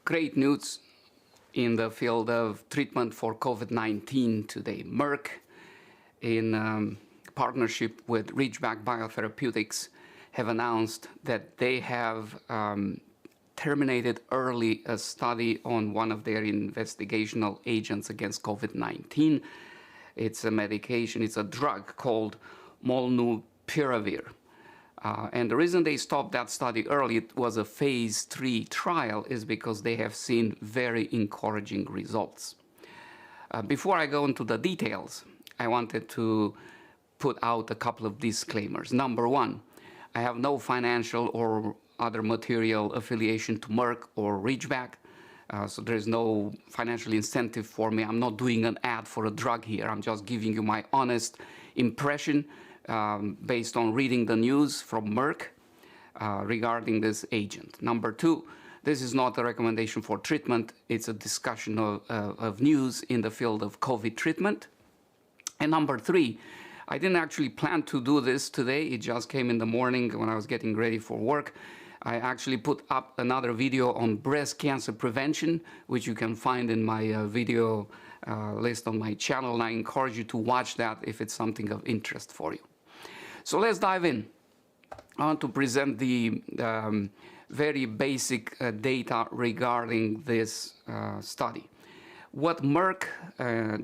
Great news in the field of treatment for COVID-19 today. Merck, in partnership with Ridgeback Biotherapeutics, have announced that they have terminated early a study on one of their investigational agents against COVID-19. It's a medication, it's a drug called Molnupiravir. And the reason they stopped that study early, it was a phase 3 trial, is because they have seen very encouraging results. Before I go into the details, I wanted to put out a couple of disclaimers. Number one, I have no financial or other material affiliation to Merck or Ridgeback, so there's no financial incentive for me. I'm not doing an ad for a drug here. I'm just giving you my honest impression based on reading the news from Merck regarding this agent. Number two, this is not a recommendation for treatment. It's a discussion of news in the field of COVID treatment. And number three, I didn't actually plan to do this today. It just came in the morning when I was getting ready for work. I actually put up another video on breast cancer prevention, which you can find in my video list on my channel, and I encourage you to watch that if it's something of interest for you. So let's dive in. I want to present the very basic data regarding this study. What Merck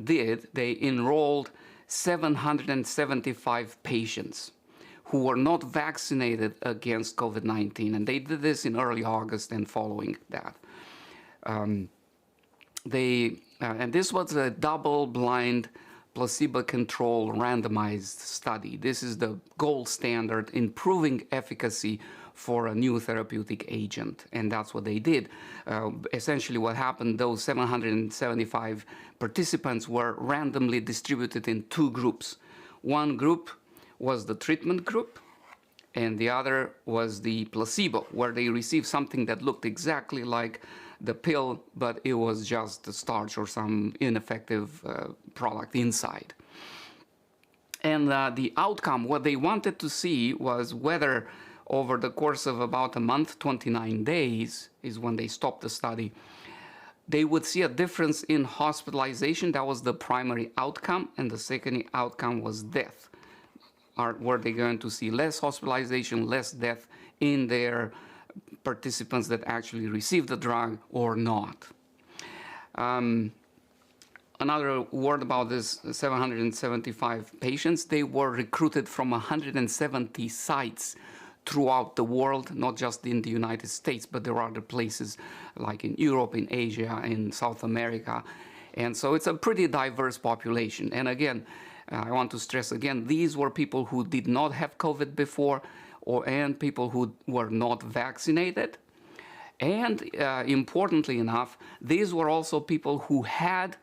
did, they enrolled 775 patients who were not vaccinated against COVID-19, and they did this in early August and following that. And this was a double-blind, placebo-controlled, randomized study. This is the gold standard in proving efficacy for a new therapeutic agent, and that's what they did. Essentially what happened, those 775 participants were randomly distributed in two groups. One group was the treatment group, and the other was the placebo, where they received something that looked exactly like the pill, but it was just starch or some ineffective product inside. And the outcome, what they wanted to see was whether over the course of about a month, 29 days is when they stopped the study, they would see a difference in hospitalization. That was the primary outcome, and the second outcome was death. Were they going to see less hospitalization, less death in their participants that actually received the drug or not? Another word about this 775 patients, they were recruited from 170 sites throughout the world, not just in the United States, but there are other places like in Europe, in Asia, in South America. And so it's a pretty diverse population. And again, I want to stress again, these were people who did not have COVID before, and people who were not vaccinated. And importantly enough, these were also people who had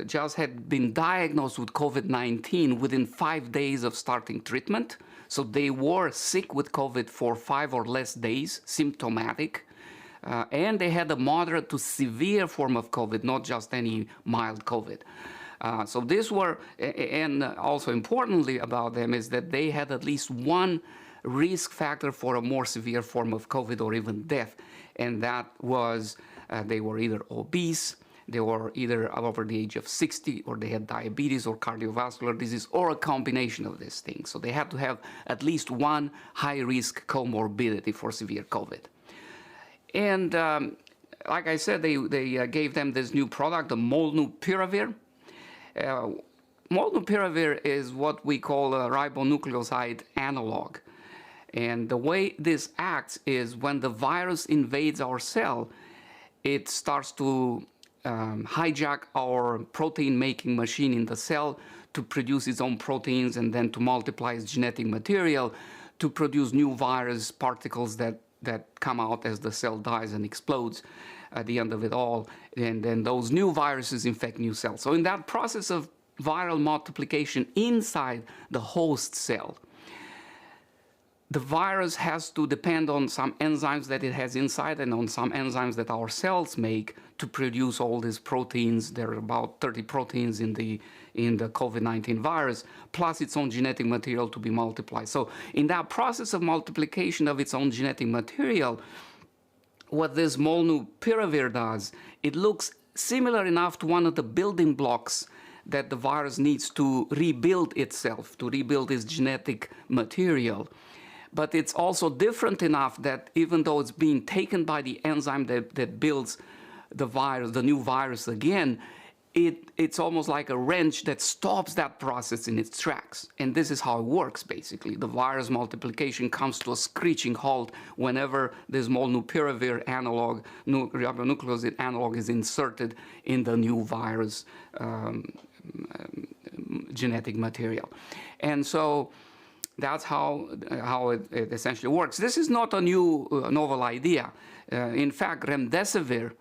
just had been diagnosed with COVID-19 within 5 days of starting treatment. So they were sick with COVID for 5 or less days, symptomatic. And they had a moderate to severe form of COVID, not just any mild COVID. So these were, and also importantly about them is that they had at least one risk factor for a more severe form of COVID or even death. And that was they were either obese, they were either over the age of 60, or they had diabetes or cardiovascular disease, or a combination of these things. So they had to have at least one high-risk comorbidity for severe COVID. And like I said, they gave them this new product, the Molnupiravir. Molnupiravir is what we call a ribonucleoside analog. And the way this acts is when the virus invades our cell, it starts to hijack our protein-making machine in the cell to produce its own proteins and then to multiply its genetic material to produce new virus particles that come out as the cell dies and explodes at the end of it all. And then those new viruses infect new cells. So in that process of viral multiplication inside the host cell, the virus has to depend on some enzymes that it has inside and on some enzymes that our cells make to produce all these proteins. There are about 30 proteins in the COVID-19 virus, plus its own genetic material to be multiplied. So in that process of multiplication of its own genetic material, what this Molnupiravir does, it looks similar enough to one of the building blocks that the virus needs to rebuild itself, to rebuild its genetic material. But it's also different enough that even though it's being taken by the enzyme that builds the virus, the new virus again, it's almost like a wrench that stops that process in its tracks. And this is how it works, basically. The virus multiplication comes to a screeching halt whenever this Molnupiravir analog, ribonucleoside analog, is inserted in the new virus genetic material. And so that's how it essentially works. This is not a new novel idea. In fact, remdesivir,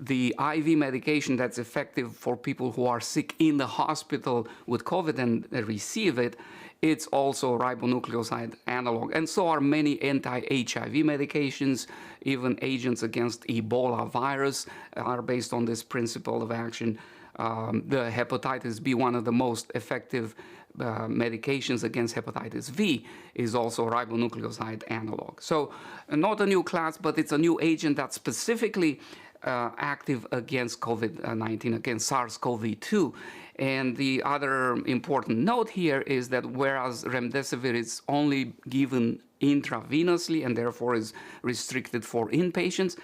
the IV medication that's effective for people who are sick in the hospital with COVID and receive it, it's also a ribonucleoside analog. And so are many anti-HIV medications. Even agents against Ebola virus are based on this principle of action. The hepatitis B, one of the most effective medications against hepatitis V, is also a ribonucleoside analog. So not a new class, but it's a new agent that's specifically active against COVID-19, against SARS-CoV-2. And the other important note here is that whereas remdesivir is only given intravenously and therefore is restricted for inpatients,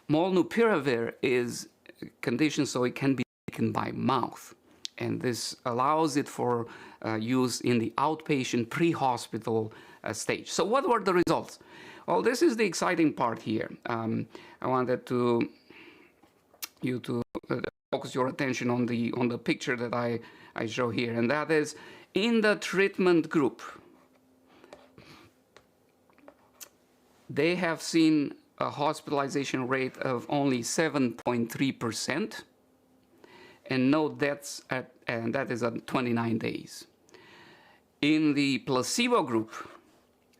Molnupiravir is conditioned so it can be taken by mouth. And this allows it for use in the outpatient pre-hospital stage. So what were the results? Well, this is the exciting part here. I wanted you to focus your attention on the picture that I show here, and that is in the treatment group. They have seen a hospitalization rate of only 7.3% and no deaths and that is at 29 days. In the placebo group,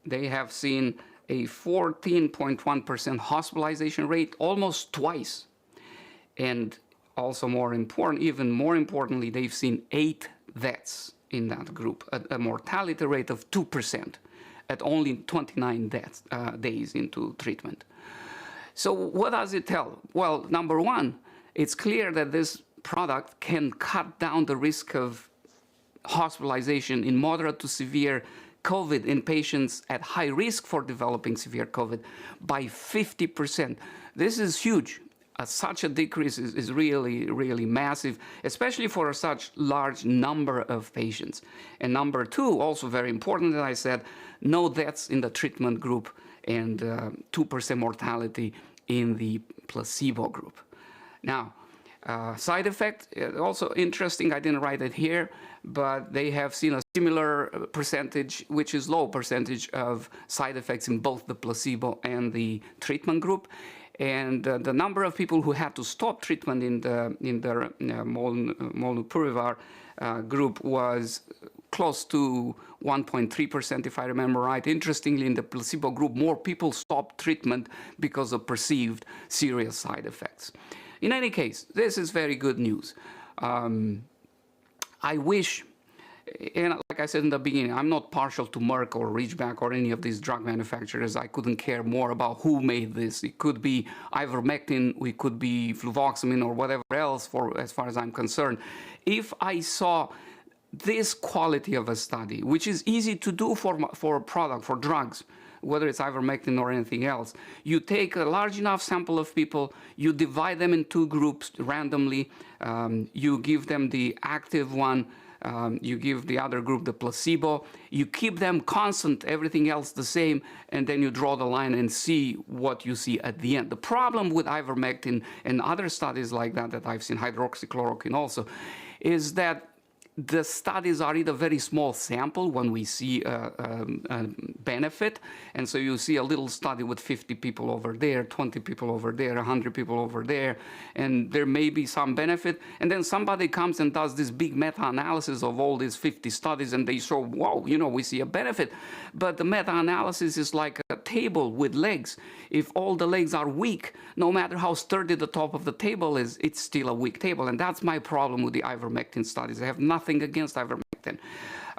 they have seen a 14.1% hospitalization rate, almost twice. And also more important, even more importantly, they've seen 8 deaths in that group, a mortality rate of 2% at only 29 days into treatment. So what does it tell? Well, number one, it's clear that this product can cut down the risk of hospitalization in moderate to severe COVID in patients at high risk for developing severe COVID by 50%. This is huge. Such a decrease is really, really massive, especially for such large number of patients. And number two, also very important, as I said, no deaths in the treatment group and 2% mortality in the placebo group. Now, side effect, also interesting, I didn't write it here, but they have seen a similar percentage, which is low percentage of side effects in both the placebo and the treatment group. And the number of people who had to stop treatment in the Molnupiravir group was close to 1.3%, if I remember right. Interestingly, in the placebo group, more people stopped treatment because of perceived serious side effects. In any case, this is very good news. I wish, and like I said in the beginning, I'm not partial to Merck or Ridgeback or any of these drug manufacturers. I couldn't care more about who made this. It could be ivermectin, it could be fluvoxamine or whatever else, as far as I'm concerned. If I saw this quality of a study, which is easy to do for a product, for drugs, whether it's ivermectin or anything else, you take a large enough sample of people, you divide them in 2 groups randomly, you give them the active one, you give the other group the placebo, you keep them constant, everything else the same, and then you draw the line and see what you see at the end. The problem with ivermectin and other studies like that I've seen, hydroxychloroquine also, is that the studies are in a very small sample when we see a benefit. And so you see a little study with 50 people over there, 20 people over there, 100 people over there, and there may be some benefit. And then somebody comes and does this big meta-analysis of all these 50 studies, and they show, whoa, you know, we see a benefit. But the meta-analysis is like a table with legs. If all the legs are weak, no matter how sturdy the top of the table is, it's still a weak table. And that's my problem with the ivermectin studies. I have nothing against ivermectin.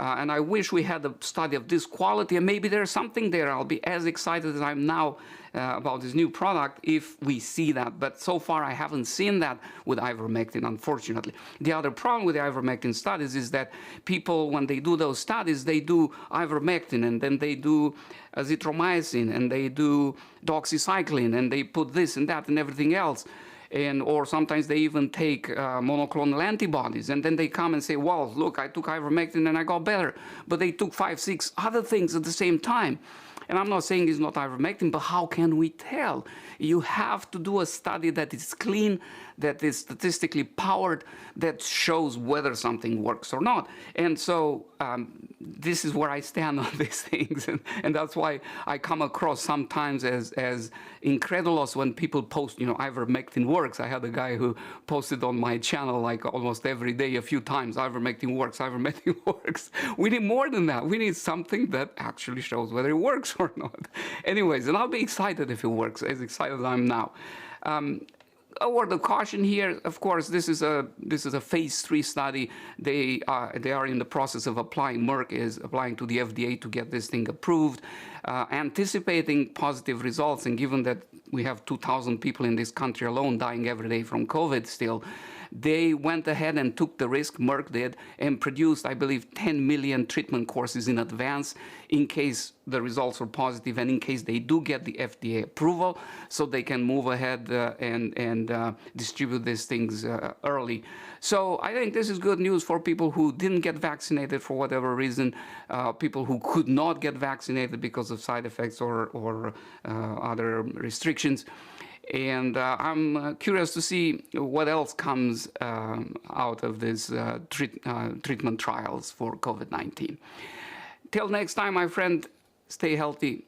And I wish we had a study of this quality, and maybe there's something there. I'll be as excited as I'm now about this new product if we see that. But so far, I haven't seen that with ivermectin, unfortunately. The other problem with the ivermectin studies is that people, when they do those studies, they do ivermectin, and then they do azithromycin, and they do doxycycline, and they put this and that and everything else. Or sometimes they even take monoclonal antibodies, and then they come and say, well, look, I took ivermectin and I got better. But they took 5, 6 other things at the same time. And I'm not saying it's not ivermectin, but how can we tell? You have to do a study that is clean, that is statistically powered, that shows whether something works or not. And so this is where I stand on these things. And that's why I come across sometimes as incredulous when people post, ivermectin works. I had a guy who posted on my channel like almost every day, a few times, ivermectin works, ivermectin works. We need more than that. We need something that actually shows whether it works or not. Anyways, and I'll be excited if it works, as excited as I am now. A word of caution here, of course, this is a phase 3 study. They are in the process of applying. Merck is applying to the FDA to get this thing approved, anticipating positive results. And given that we have 2,000 people in this country alone dying every day from COVID still, they went ahead and took the risk, Merck did, and produced, I believe, 10 million treatment courses in advance in case the results are positive and in case they do get the FDA approval, so they can move ahead and distribute these things early. So I think this is good news for people who didn't get vaccinated for whatever reason, people who could not get vaccinated because of side effects or other restrictions. And I'm curious to see what else comes out of these treatment trials for COVID-19. Till next time, my friend, stay healthy,